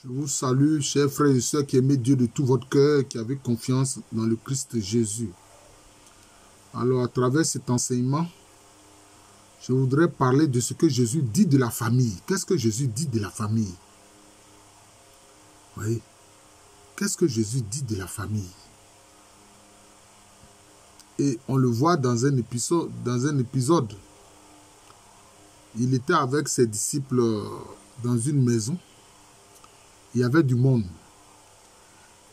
Je vous salue, chers frères et sœurs qui aimez Dieu de tout votre cœur, qui avez confiance dans le Christ Jésus. Alors, à travers cet enseignement, je voudrais parler de ce que Jésus dit de la famille. Qu'est-ce que Jésus dit de la famille? Oui. Qu'est-ce que Jésus dit de la famille? Et on le voit dans un épisode. Il était avec ses disciples dans une maison. Il y avait du monde.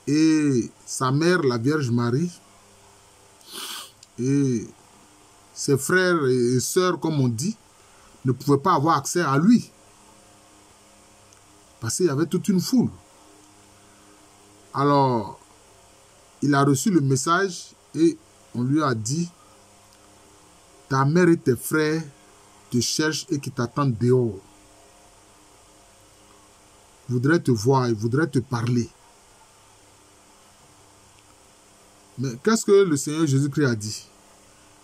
Et sa mère, la Vierge Marie, et ses frères et sœurs, comme on dit, ne pouvaient pas avoir accès à lui. Parce qu'il y avait toute une foule. Alors, il a reçu le message et on lui a dit, ta mère et tes frères te cherchent et qui t'attendent dehors. Ils voudraient te voir, ils voudraient te parler. Mais qu'est-ce que le Seigneur Jésus-Christ a dit?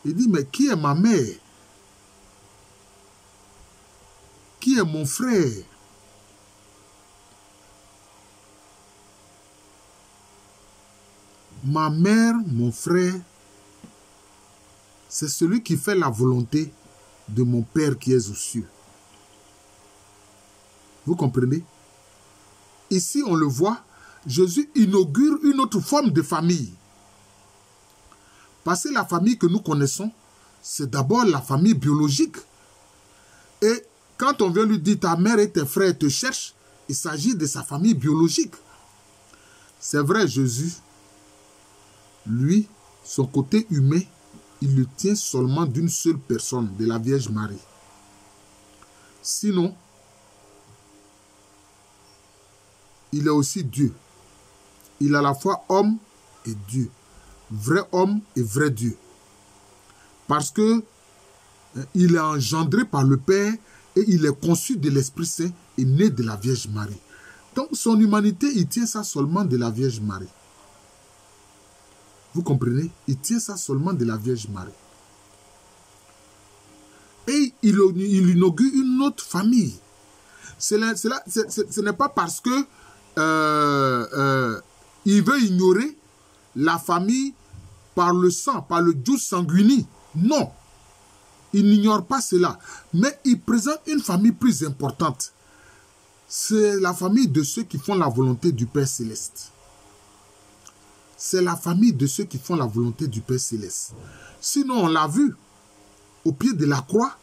Il dit, mais qui est ma mère? Qui est mon frère? Ma mère, mon frère, c'est celui qui fait la volonté de mon Père qui est aux cieux. Vous comprenez? Ici, on le voit, Jésus inaugure une autre forme de famille. Parce que la famille que nous connaissons, c'est d'abord la famille biologique. Et quand on vient lui dire ta mère et tes frères te cherchent, il s'agit de sa famille biologique. C'est vrai, Jésus, lui, son côté humain, il le tient seulement d'une seule personne, de la Vierge Marie. Sinon, il est aussi Dieu. Il est à la fois homme et Dieu. Vrai homme et vrai Dieu. Parce que il est engendré par le Père et il est conçu de l'Esprit Saint et né de la Vierge Marie. Donc son humanité, il tient ça seulement de la Vierge Marie. Vous comprenez? Il tient ça seulement de la Vierge Marie. Et il inaugure une autre famille. Ce n'est pas parce que il veut ignorer la famille par le sang, par le jus sanguinis. Non, il n'ignore pas cela. Mais il présente une famille plus importante. C'est la famille de ceux qui font la volonté du Père Céleste. C'est la famille de ceux qui font la volonté du Père Céleste. Sinon, on l'a vu, au pied de la croix,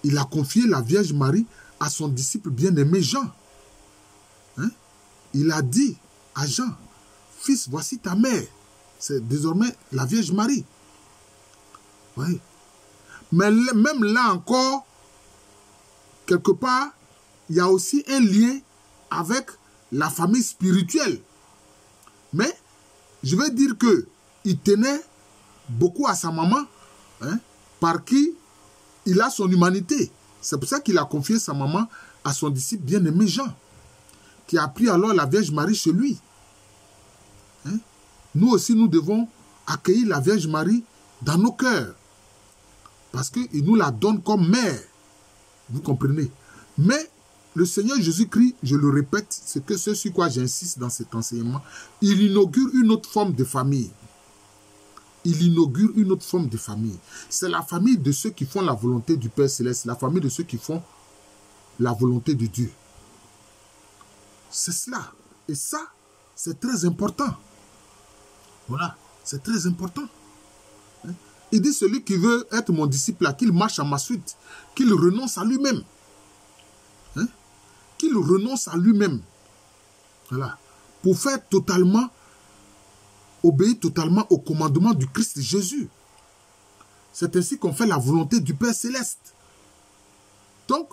il a confié la Vierge Marie à son disciple bien-aimé Jean. Hein? Il a dit à Jean, fils, voici ta mère. C'est désormais la Vierge Marie. Oui. Mais même là encore, quelque part, il y a aussi un lien avec la famille spirituelle. Mais je vais dire qu'il tenait beaucoup à sa maman, hein, par qui il a son humanité. C'est pour ça qu'il a confié sa maman à son disciple bien-aimé Jean, qui a pris alors la Vierge Marie chez lui. Hein? Nous aussi, nous devons accueillir la Vierge Marie dans nos cœurs. Parce qu'il nous la donne comme mère. Vous comprenez? Mais le Seigneur Jésus-Christ, je le répète, c'est ce sur quoi j'insiste dans cet enseignement, il inaugure une autre forme de famille. Il inaugure une autre forme de famille. C'est la famille de ceux qui font la volonté du Père Céleste, la famille de ceux qui font la volonté de Dieu. C'est cela. Et ça, c'est très important. Voilà, c'est très important. Hein? Il dit, celui qui veut être mon disciple, qu'il marche à ma suite, qu'il renonce à lui-même. Hein? Qu'il renonce à lui-même. Voilà. Pour faire totalement, obéir totalement au commandement du Christ Jésus. C'est ainsi qu'on fait la volonté du Père Céleste. Donc,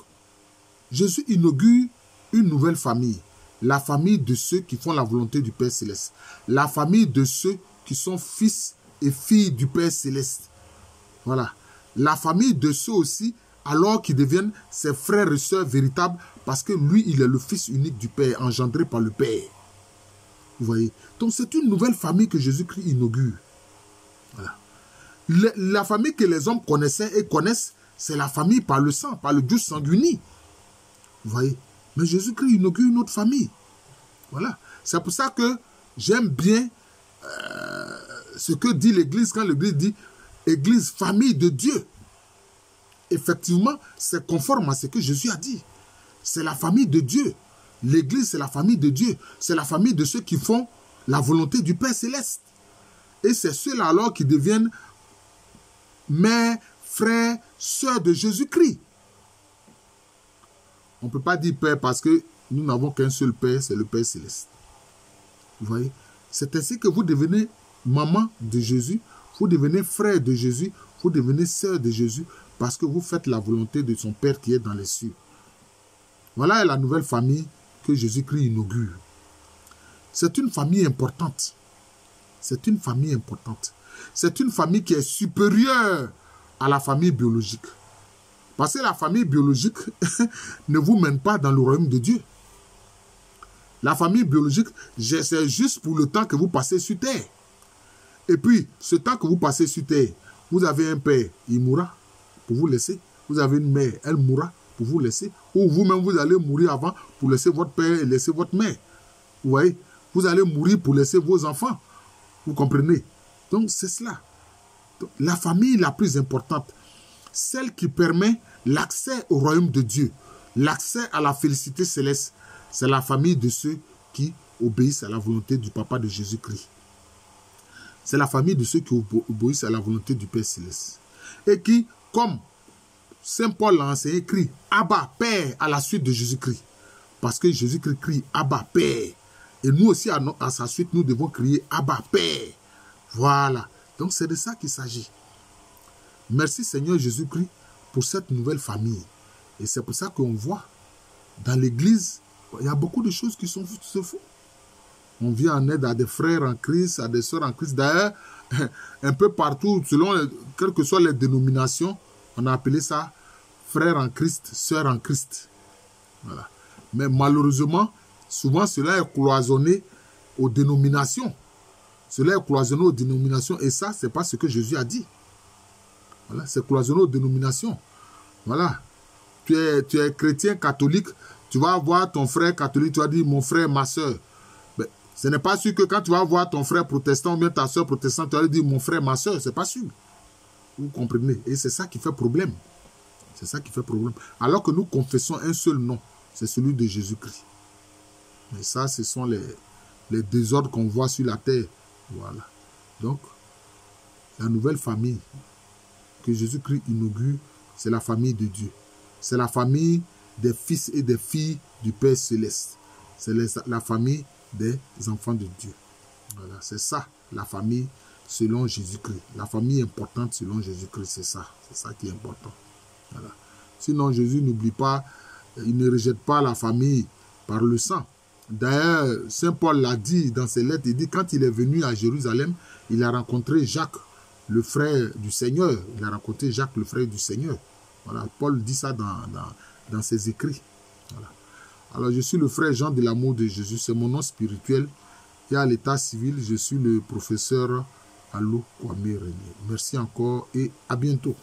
Jésus inaugure une nouvelle famille. La famille de ceux qui font la volonté du Père Céleste. La famille de ceux qui sont fils et filles du Père Céleste. Voilà. La famille de ceux aussi, alors qu'ils deviennent ses frères et sœurs véritables, parce que lui, il est le fils unique du Père, engendré par le Père. Vous voyez? Donc, c'est une nouvelle famille que Jésus-Christ inaugure. Voilà. La famille que les hommes connaissaient et connaissent, c'est la famille par le sang, par le jus sanguinis. Vous voyez? Mais Jésus-Christ inaugure une autre famille. Voilà. C'est pour ça que j'aime bien ce que dit l'Église quand l'Église dit Église, famille de Dieu. Effectivement, c'est conforme à ce que Jésus a dit. C'est la famille de Dieu. L'Église, c'est la famille de Dieu. C'est la famille de ceux qui font la volonté du Père Céleste. Et c'est ceux-là alors qui deviennent mères, frères, sœurs de Jésus-Christ. On ne peut pas dire Père parce que nous n'avons qu'un seul Père, c'est le Père Céleste. Vous voyez? C'est ainsi que vous devenez maman de Jésus, vous devenez frère de Jésus, vous devenez sœur de Jésus, parce que vous faites la volonté de son Père qui est dans les cieux. Voilà la nouvelle famille que Jésus-Christ inaugure. C'est une famille importante. C'est une famille importante. C'est une famille qui est supérieure à la famille biologique. Parce que la famille biologique ne vous mène pas dans le royaume de Dieu. La famille biologique, c'est juste pour le temps que vous passez sur terre. Et puis, ce temps que vous passez sur terre, vous avez un père, il mourra pour vous laisser. Vous avez une mère, elle mourra pour vous laisser. Ou vous-même, vous allez mourir avant pour laisser votre père et laisser votre mère. Vous voyez? Vous allez mourir pour laisser vos enfants. Vous comprenez? Donc, c'est cela. Donc, la famille la plus importante, celle qui permet l'accès au royaume de Dieu, l'accès à la félicité céleste, c'est la famille de ceux qui obéissent à la volonté du Papa de Jésus-Christ. C'est la famille de ceux qui obéissent à la volonté du Père Céleste. Et qui, comme Saint Paul l'a enseigné, crie « Abba, Père » à la suite de Jésus-Christ. Parce que Jésus-Christ crie « Abba, Père ». Et nous aussi, à sa suite, nous devons crier « Abba, Père ». Voilà. Donc, c'est de ça qu'il s'agit. Merci Seigneur Jésus-Christ pour cette nouvelle famille. Et c'est pour ça qu'on voit dans l'Église, il y a beaucoup de choses qui se font. On vient en aide à des frères en Christ, à des sœurs en Christ. D'ailleurs, un peu partout, selon quelles que soient les dénominations, on a appelé ça frères en Christ, sœurs en Christ. Voilà. Mais malheureusement, souvent cela est cloisonné aux dénominations. Cela est cloisonné aux dénominations. Et ça, ce n'est pas ce que Jésus a dit. Voilà, c'est cloisonné aux dénominations. Voilà. Tu es chrétien catholique, tu vas voir ton frère catholique, tu vas dire mon frère, ma soeur. Mais ce n'est pas sûr que quand tu vas voir ton frère protestant ou bien ta soeur protestante, tu vas dire mon frère, ma soeur. Ce n'est pas sûr. Vous comprenez? Et c'est ça qui fait problème. C'est ça qui fait problème. Alors que nous confessons un seul nom, c'est celui de Jésus-Christ. Mais ça, ce sont les désordres qu'on voit sur la terre. Voilà. Donc, la nouvelle famille que Jésus-Christ inaugure, c'est la famille de Dieu. C'est la famille des fils et des filles du Père Céleste. C'est la famille des enfants de Dieu. Voilà, c'est ça, la famille selon Jésus-Christ. La famille importante selon Jésus-Christ, c'est ça. C'est ça qui est important. Voilà. Sinon, Jésus n'oublie pas, il ne rejette pas la famille par le sang. D'ailleurs, Saint Paul l'a dit dans ses lettres, il dit quand il est venu à Jérusalem, il a rencontré Jacques, le frère du Seigneur. Il a rencontré Jacques, le frère du Seigneur. Voilà, Paul dit ça dans ses écrits. Voilà. Alors, je suis le frère Jean de l'amour de Jésus, c'est mon nom spirituel. Et à l'état civil, je suis le professeur Allo Kwame René. Merci encore et à bientôt.